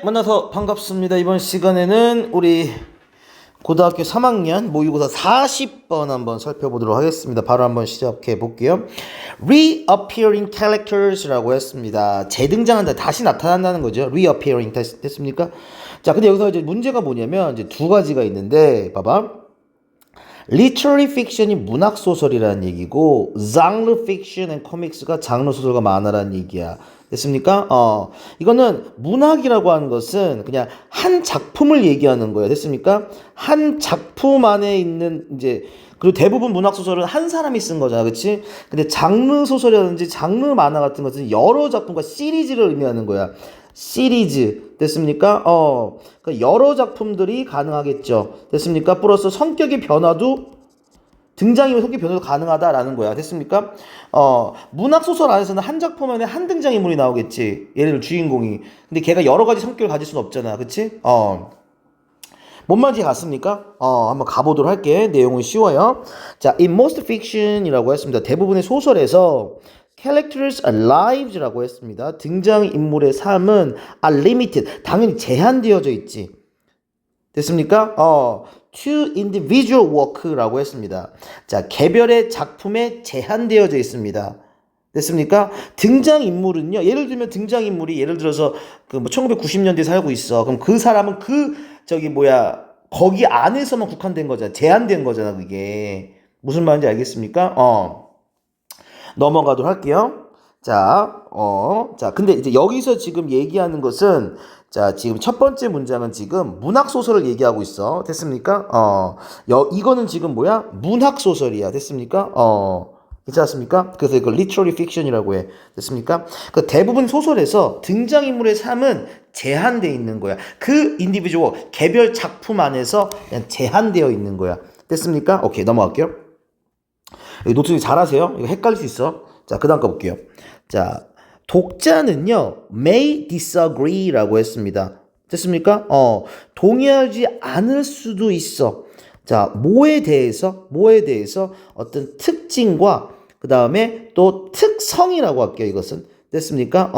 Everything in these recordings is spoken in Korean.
만나서 반갑습니다. 이번 시간에는 우리 고등학교 3학년 모의고사 40번 한번 살펴보도록 하겠습니다. 바로 한번 시작해 볼게요. Reappearing characters라고 했습니다. 재등장한다, 다시 나타난다는 거죠. Reappearing 됐습니까? 자, 근데 여기서 이제 문제가 뭐냐면 이제 두 가지가 있는데, 봐봐. Literary fiction이 문학 소설이라는 얘기고, genre fiction and comics가 장르 소설과 만화라는 얘기야. 됐습니까? 이거는 문학이라고 하는 것은 그냥 한 작품을 얘기하는 거예요. 됐습니까? 한 작품 안에 있는 그리고 대부분 문학 소설은 한 사람이 쓴 거잖아, 그렇지? 근데 장르 소설이라든지 장르 만화 같은 것은 여러 작품과 시리즈를 의미하는 거야. 시리즈 됐습니까? 그러니까 여러 작품들이 가능하겠죠. 됐습니까? 플러스 성격의 변화도 등장인물 성격 변화도 가능하다라는 거야. 됐습니까? 문학 소설 안에서는 한 작품 안에 한 등장인물이 나오겠지. 예를 들어 주인공이. 근데 걔가 여러 가지 성격을 가질 수는 없잖아. 그치? 뭔 말인지 갔습니까? 한번 가보도록 할게. 내용은 쉬워요. 자, in most fiction이라고 했습니다. 대부분의 소설에서 characters' lives라고 했습니다. 등장인물의 삶은 are limited. 당연히 제한되어져 있지. 됐습니까? to individual work라고 했습니다. 자, 개별의 작품에 제한되어져 있습니다. 됐습니까? 등장인물은요, 예를 들면 등장인물이 예를 들어서 그 뭐 1990년대에 살고 있어. 그럼 그 사람은 거기 안에서만 국한된 거잖아. 제한된 거잖아, 그게. 무슨 말인지 알겠습니까? 넘어가도록 할게요. 자, 근데 이제 여기서 지금 얘기하는 것은, 자, 지금 첫 번째 문장은 지금 문학소설을 얘기하고 있어. 됐습니까? 이거는 지금 뭐야? 문학소설이야. 됐습니까? 괜찮습니까? 그래서 이걸 literary fiction이라고 해. 됐습니까? 그 대부분 소설에서 등장인물의 삶은 제한되어 있는 거야. 그 individual, 개별 작품 안에서 그냥 제한되어 있는 거야. 됐습니까? 오케이, 넘어갈게요. 노트 잘하세요. 이거 헷갈릴 수 있어. 자, 그 다음 거 볼게요. 자, 독자는요, may disagree라고 했습니다. 됐습니까? 동의하지 않을 수도 있어. 자, 뭐에 대해서 어떤 특징과 그 다음에 또 특성이라고 할게요, 이것은. 됐습니까?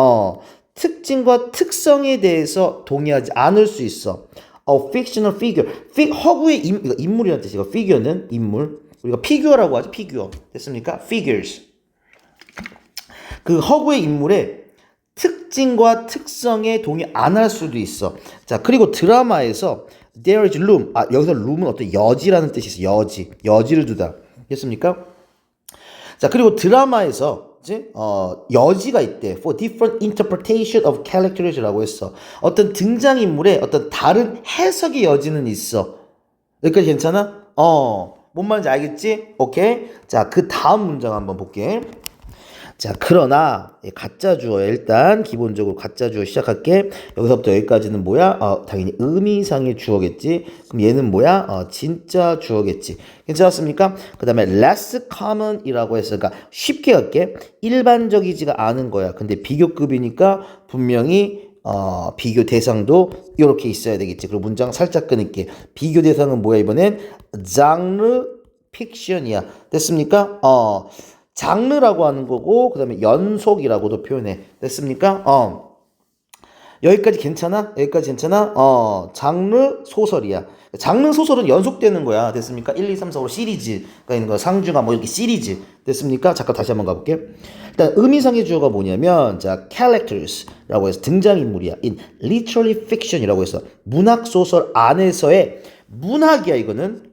특징과 특성에 대해서 동의하지 않을 수 있어. fictional figure. 허구의 인물이라는 뜻이고, figure는 인물. 우리가 피규어라고 하죠, 피규어. 됐습니까? figures. 그 허구의 인물의 특징과 특성에 동의 안 할 수도 있어. 자, 그리고 드라마에서 there is room. 여기서 room은 어떤 여지라는 뜻이 있어. 여지를 두다. 됐습니까? 자, 그리고 드라마에서 여지가 있대. For different interpretation of characters라고 했어. 어떤 등장인물의 어떤 다른 해석의 여지는 있어. 여기까지 괜찮아? 뭔 말인지 알겠지? 오케이. 자, 그 다음 문장 한번 볼게. 자, 그러나 가짜 주어, 일단 기본적으로 가짜 주어 시작할게. 여기서부터 여기까지는 뭐야? 당연히 의미상의 주어겠지. 그럼 얘는 뭐야? 진짜 주어겠지. 괜찮았습니까? 그 다음에 less common이라고 해서, 그러니까 쉽게 갈게. 일반적이지가 않은 거야. 근데 비교급이니까 분명히 비교 대상도 이렇게 있어야 되겠지. 그리고 문장 살짝 끊을게. 비교 대상은 뭐야? 이번엔 장르 픽션이야. 됐습니까? 장르라고 하는 거고, 그 다음에 연속이라고도 표현해. 됐습니까? 여기까지 괜찮아? 장르 소설이야. 장르 소설은 연속되는 거야. 됐습니까? 1, 2, 3, 4, 5 시리즈가 있는 거야. 상주가 뭐 이렇게 시리즈. 됐습니까? 잠깐 다시 한번 가볼게. 일단 의미상의 주어가 뭐냐면, 자, characters라고 해서 등장인물이야. in literary fiction이라고 해서 문학 소설 안에서의 문학이야. 이거는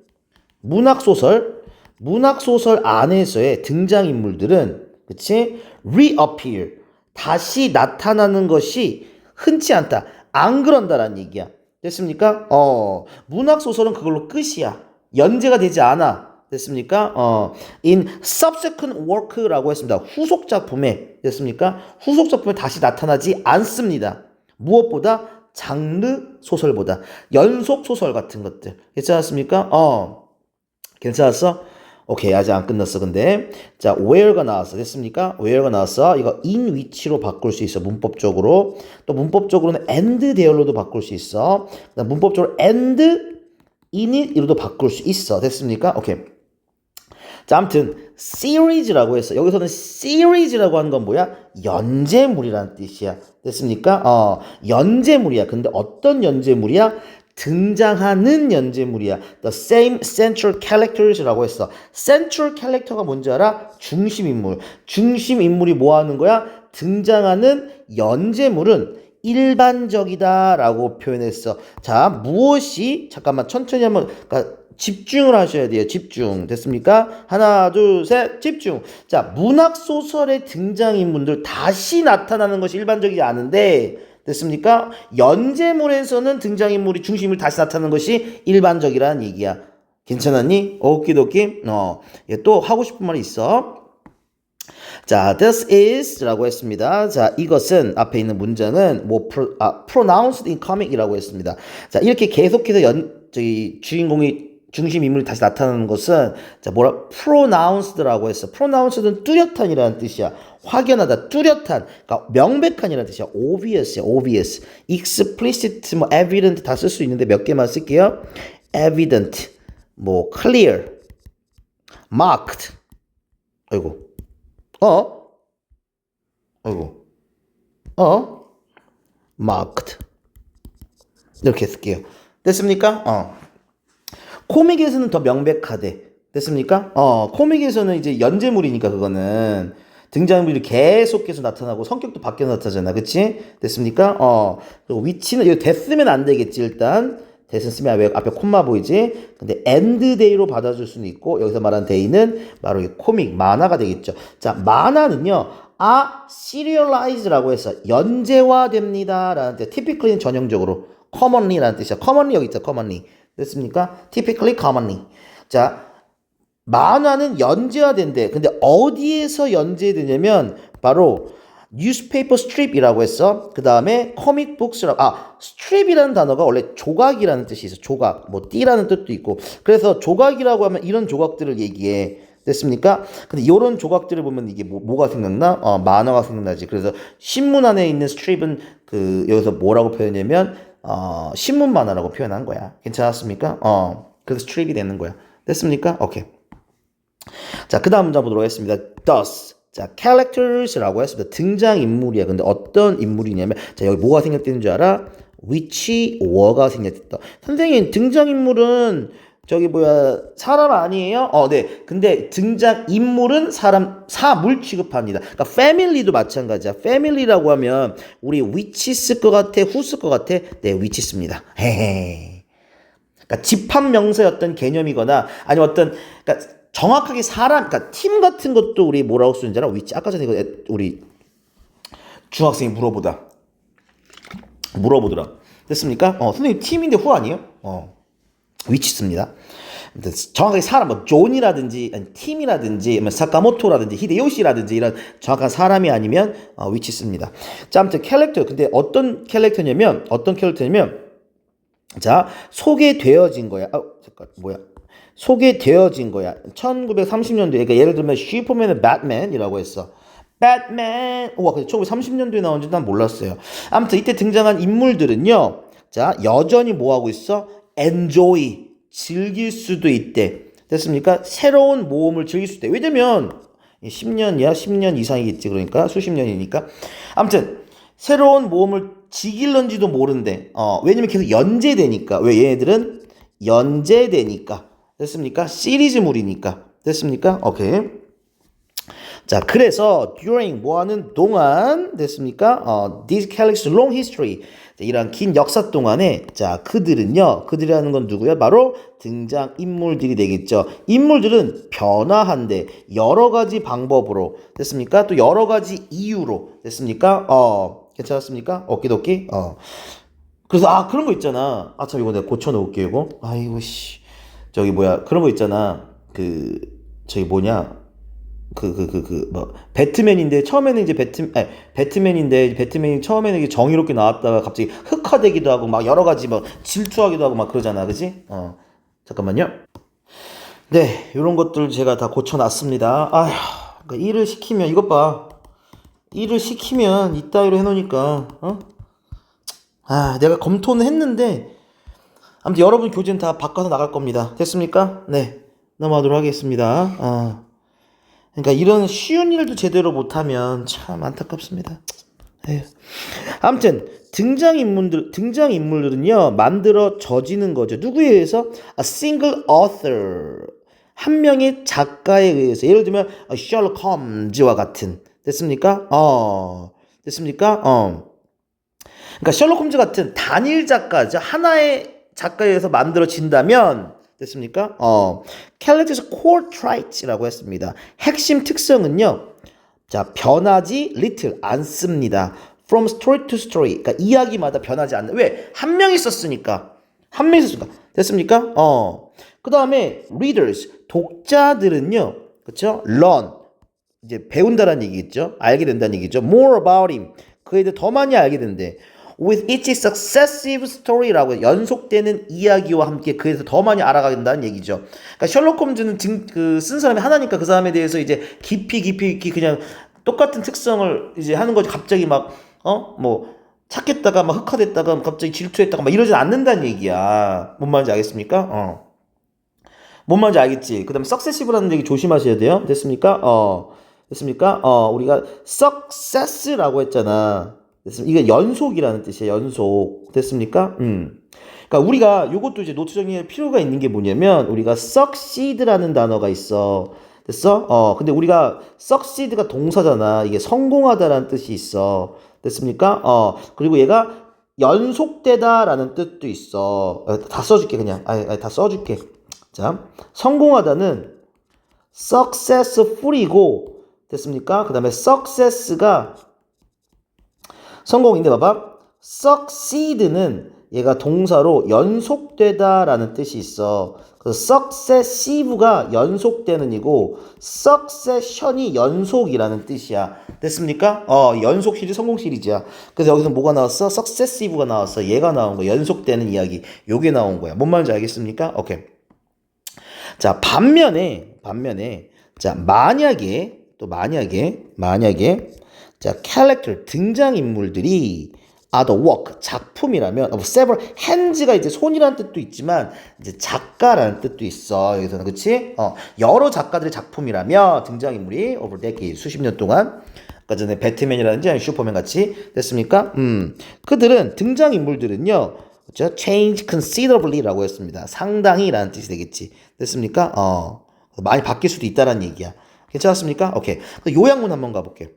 문학 소설 안에서의 등장인물들은, 그치? reappear, 다시 나타나는 것이 흔치 않다. 안 그런다라는 얘기야. 됐습니까? 문학 소설은 그걸로 끝이야. 연재가 되지 않아. 됐습니까? in subsequent work라고 했습니다. 후속 작품에, 됐습니까? 후속 작품에 다시 나타나지 않습니다. 무엇보다 장르 소설보다 연속 소설 같은 것들. 괜찮았습니까? 괜찮았어? 오케이, 아직 안 끝났어. 근데 자, where가 나왔어. 됐습니까? where가 나왔어. 이거 in which로 바꿀 수 있어. 문법적으로. 또 문법적으로는 and there로도 바꿀 수 있어. 그다음 문법적으로 and in it 이로도 바꿀 수 있어. 됐습니까? 오케이. 자, 아무튼 series라고 했어. 여기서는 series라고 하는 건 뭐야? 연재물이라는 뜻이야. 됐습니까? 연재물이야. 근데 어떤 연재물이야? 등장하는 연재물이야. The same central characters라고 했어. central character가 뭔지 알아? 중심인물. 중심인물이 뭐 하는 거야? 등장하는 연재물은 일반적이다 라고 표현했어. 자, 무엇이, 잠깐만 천천히 한번, 그러니까 집중을 하셔야 돼요. 집중. 됐습니까? 하나, 둘, 셋, 집중. 자, 문학소설의 등장인물들 다시 나타나는 것이 일반적이지 않은데, 됐습니까? 연재물에서는 등장인물이 중심을 다시 나타나는 것이 일반적이라는 얘기야. 괜찮았니? 오키도키. 또 하고 싶은 말이 있어. 자, this is 라고 했습니다. 자, 이것은 앞에 있는 문장은 뭐 pronounced in comic이라고 했습니다. 자, 이렇게 계속해서 저기 주인공이 중심 인물이 다시 나타나는 것은 자, pronounced라고 했어. pronounced는 뚜렷한이라는 뜻이야. 확연하다, 뚜렷한, 그러니까 명백한이라는 뜻이야. obvious야, obvious. explicit, 뭐 evident 다 쓸 수 있는데 몇 개만 쓸게요. evident, 뭐 clear, marked. 아이고. marked. 이렇게 쓸게요. 됐습니까? 코믹에서는 더 명백하대. 됐습니까? 코믹에서는 이제 연재물이니까 그거는 등장인물이 계속해서 나타나고 성격도 바뀌어서 나타나잖아. 그치? 됐습니까? 그리고 위치는 이거 됐으면 안 되겠지, 일단. 대신 쓰면 왜 앞에 콤마 보이지? 근데 end day로 받아줄 수는 있고 여기서 말한 day는 바로 이 코믹, 만화가 되겠죠. 자, 만화는요. serialized라고 해서 연재화됩니다 라는 뜻. typically는 전형적으로, commonly라는 뜻이야. commonly 여기 있죠. commonly. 됐습니까? typically, commonly. 자, 만화는 연재화된대. 근데 어디에서 연재되냐면 바로 newspaper strip이라고 했어. 그 다음에 comic books라고. strip이라는 단어가 원래 조각이라는 뜻이 있어. 조각. 뭐 띠라는 뜻도 있고. 그래서 조각이라고 하면 이런 조각들을 얘기해. 됐습니까? 근데 이런 조각들을 보면 이게 뭐가 생각나? 만화가 생각나지. 그래서 신문 안에 있는 strip은 여기서 뭐라고 표현하냐면 신문 만화라고 표현한 거야. 괜찮았습니까? 그래서 strip이 되는 거야. 됐습니까? 오케이. 자, 그 다음 문장 보도록 하겠습니다. Thus. 자, characters라고 했습니다. 등장인물이야. 근데 어떤 인물이냐면, 자, 여기 뭐가 생략되는 줄 알아? which were가 생략됐다. 선생님, 등장인물은 사람 아니에요? 네. 근데 등장인물은 사물 취급합니다. 그러니까 family도 마찬가지야. family라고 하면, 우리 which 쓸 것 같아? who 쓸 것 같아? 네, which 씁니다. 헤헤. 그러니까 집합명사의 어떤 개념이거나, 아니면 그러니까 정확하게 그러니까 팀 같은 것도 우리 뭐라고 쓰는지 알아? 위치. 아까 전에 우리 중학생이 물어보더라. 됐습니까? 선생님 팀인데 후 아니에요? 위치 씁니다. 정확하게 사람, 뭐 존이라든지 아니, 팀이라든지 뭐 사카모토라든지 히데요시라든지 이런 정확한 사람이 아니면 위치 씁니다. 자, 아무튼 캐릭터. 근데 어떤 캐릭터냐면 자, 소개되어진 거야. 잠깐 뭐야? 소개되어진 거야. 1930년도에, 그러니까 예를 들면 슈퍼맨은 배트맨이라고 했어. 배트맨. 우와, 근데 1930년도에 나온지 난 몰랐어요. 아무튼 이때 등장한 인물들은요. 자, 여전히 뭐 하고 있어? enjoy. 즐길 수도 있대. 됐습니까? 새로운 모험을 즐길 수 있대. 왜냐면 10년이야. 10년 이상이겠지. 그러니까 수십 년이니까. 아무튼 새로운 모험을 즐길런지도 모른대. 왜냐면 계속 연재되니까. 왜 얘네들은 연재되니까. 됐습니까? 시리즈물이니까. 됐습니까? 오케이. 자, 그래서 during 뭐하는 동안 됐습니까? These characters long history. 자, 이런 긴 역사 동안에 자, 그들이라는 건 누구야? 바로 등장 인물들이 되겠죠. 인물들은 변화한데 여러 가지 방법으로 됐습니까? 또 여러 가지 이유로 됐습니까? 괜찮았습니까? 오키도키. 그래서 그런 거 있잖아. 참 이거 내가 고쳐 놓을게요, 이거. 아이고 씨. 그런 거 있잖아. 배트맨인데, 처음에는 이제 배트맨이 처음에는 이게 정의롭게 나왔다가 갑자기 흑화되기도 하고, 막 여러 가지 질투하기도 하고 막 그러잖아. 그지? 잠깐만요. 네, 요런 것들 제가 다 고쳐놨습니다. 그러니까 일을 시키면, 이것 봐. 일을 시키면 이따위로 해놓으니까, 내가 검토는 했는데, 아무튼 여러분 교재는 다 바꿔서 나갈 겁니다. 됐습니까? 네. 넘어가도록 하겠습니다. 그러니까 이런 쉬운 일도 제대로 못하면 참 안타깝습니다. 에휴. 아무튼 등장인물들은요 만들어져지는 거죠. 누구에 의해서? A single author. 한 명의 작가에 의해서. 예를 들면 셜록 홈즈와 같은. 됐습니까? 됐습니까? 그러니까 셜록 홈즈 같은 단일 작가죠. 하나의 작가에 의해서 만들어진다면 됐습니까? character's core traits라고 했습니다. 핵심 특성은요. 자, 변하지 little 않습니다. From story to story. 그러니까 이야기마다 변하지 않는. 왜? 한 명이 썼으니까. 한 명이 썼으니까. 됐습니까? 그 다음에 readers. 독자들은요. 그쵸? learn. 이제 배운다는 얘기겠죠. 알게 된다는 얘기죠. more about him. 그에 대해 더 많이 알게 된대. with each successive story라고 연속되는 이야기와 함께 그에서 더 많이 알아가게 된다는 얘기죠. 그러니까 셜록 홈즈는 쓴 사람이 하나니까 그 사람에 대해서 이제 깊이 그냥 똑같은 특성을 이제 하는 거지. 갑자기 막 뭐 찾겠다가 막 흑화됐다가 갑자기 질투했다가 막 이러진 않는다는 얘기야. 뭔 말인지 알겠습니까? 뭔 말인지 알겠지? 그 다음에 successive라는 얘기 조심하셔야 돼요. 됐습니까? 됐습니까? 우리가 success라고 했잖아. 됐습니까? 이게 연속이라는 뜻이에요. 연속. 됐습니까? 그러니까 우리가 요것도 이제 노트 정리할 필요가 있는 게 뭐냐면 우리가 succeed라는 단어가 있어. 됐어? 근데 우리가 succeed가 동사잖아. 이게 성공하다라는 뜻이 있어. 됐습니까? 그리고 얘가 연속되다라는 뜻도 있어. 다 써줄게 그냥. 다 써줄게. 자, 성공하다는 successful이고 됐습니까? 그 다음에 success가 성공인데 봐봐. succeed는 얘가 동사로 연속되다라는 뜻이 있어. 그래서 successive가 연속되는 이고 succession이 연속이라는 뜻이야. 됐습니까? 연속 시리즈, 성공 시리즈야. 그래서 여기서 뭐가 나왔어? successive가 나왔어. 얘가 나온 거야. 연속되는 이야기. 요게 나온 거야. 뭔 말인지 알겠습니까? 오케이. 자, 반면에 자, 만약에 자, character 등장인물들이 are the work 작품이라면 several hands가 이제 손이라는 뜻도 있지만 이제 작가라는 뜻도 있어. 여기서는 그렇지? 여러 작가들의 작품이라면 등장인물이 over decade 수십 년 동안 아까 전에 배트맨이라든지 슈퍼맨 같이 됐습니까? 그들은 등장인물들은요. 그렇죠? change considerably라고 했습니다. 상당히라는 뜻이 되겠지. 됐습니까? 많이 바뀔 수도 있다라는 얘기야. 괜찮았습니까? 오케이. 요약문 한번 가볼게요.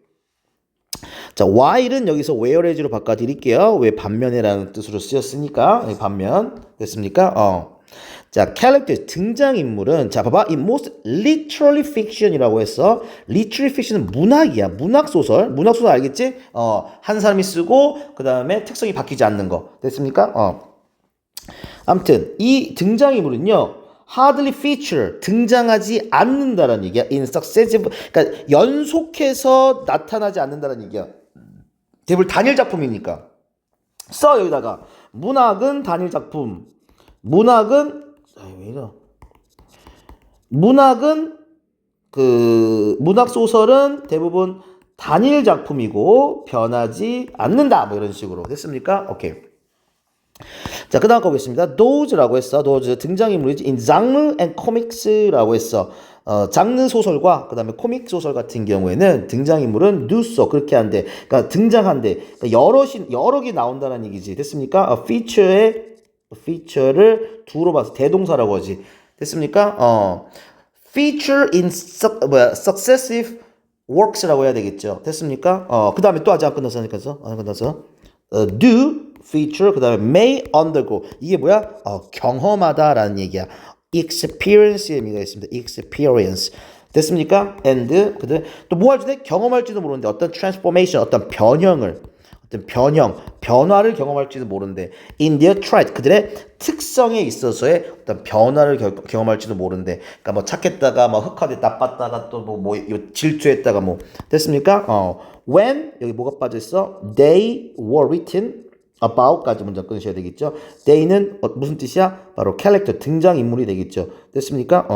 자, while은 여기서 whereas로 바꿔드릴게요. 왜 반면에라는 뜻으로 쓰였으니까 반면 됐습니까? 자, character 등장인물은 자 봐봐, in most literary fiction이라고 했어. literary fiction은 문학이야. 문학소설 알겠지? 한 사람이 쓰고 그 다음에 특성이 바뀌지 않는 거 됐습니까? 아무튼 이 등장인물은요. hardly feature 등장하지 않는다라는 얘기야. in successive 그러니까 연속해서 나타나지 않는다라는 얘기야. 대부분 단일 작품이니까. 써 여기다가 문학은 단일 작품. 문학은 문학 소설은 대부분 단일 작품이고 변하지 않는다. 뭐 이런 식으로 됐습니까? 오케이. 자, 그 다음 거 보겠습니다. Those라고 했어. Those 등장인물이지. In genre and comics라고 했어. 장르 소설과 그 다음에 코믹 소설 같은 경우에는 등장인물은 do so 그렇게 한대. 그러니까 등장한대. 그러니까 여러 개 나온다는 얘기지. 됐습니까? feature를 두로 봐서 대동사라고 하지. 됐습니까? feature in successive works라고 해야 되겠죠. 됐습니까? 그 다음에 또 아직 안 끝났어. do feature 그 다음에 may undergo 이게 뭐야? 경험하다라는 얘기야. experience의 의미가 있습니다. experience 됐습니까? and 그다음 또 뭐 할지 경험할지도 모르는데 어떤 transformation 어떤 변화를 경험할지도 모르는데 in their trait 그들의 특성에 있어서의 어떤 변화를 경험할지도 모르는데 그러니까 뭐 착했다가 뭐 흑화돼 나빴다가 또 뭐 질투했다가 뭐 됐습니까? when 여기 뭐가 빠져 있어? They were written about까지 문장 끊으셔야 되겠죠. they는 무슨 뜻이야? 바로 character 등장인물이 되겠죠. 됐습니까?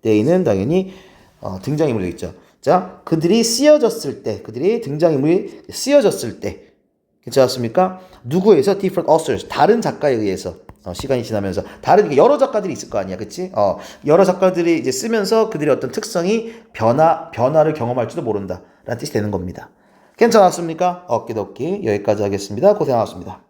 they는 당연히 등장인물이 되겠죠. 자, 그들이 등장인물이 쓰여졌을 때 괜찮았습니까? 누구에서? different authors 다른 작가에 의해서 시간이 지나면서 다른 여러 작가들이 있을 거 아니야, 그치? 여러 작가들이 이제 쓰면서 그들의 어떤 특성이 변화를 경험할지도 모른다 라는 뜻이 되는 겁니다. 괜찮았습니까? 오키도키 여기까지 하겠습니다. 고생하셨습니다.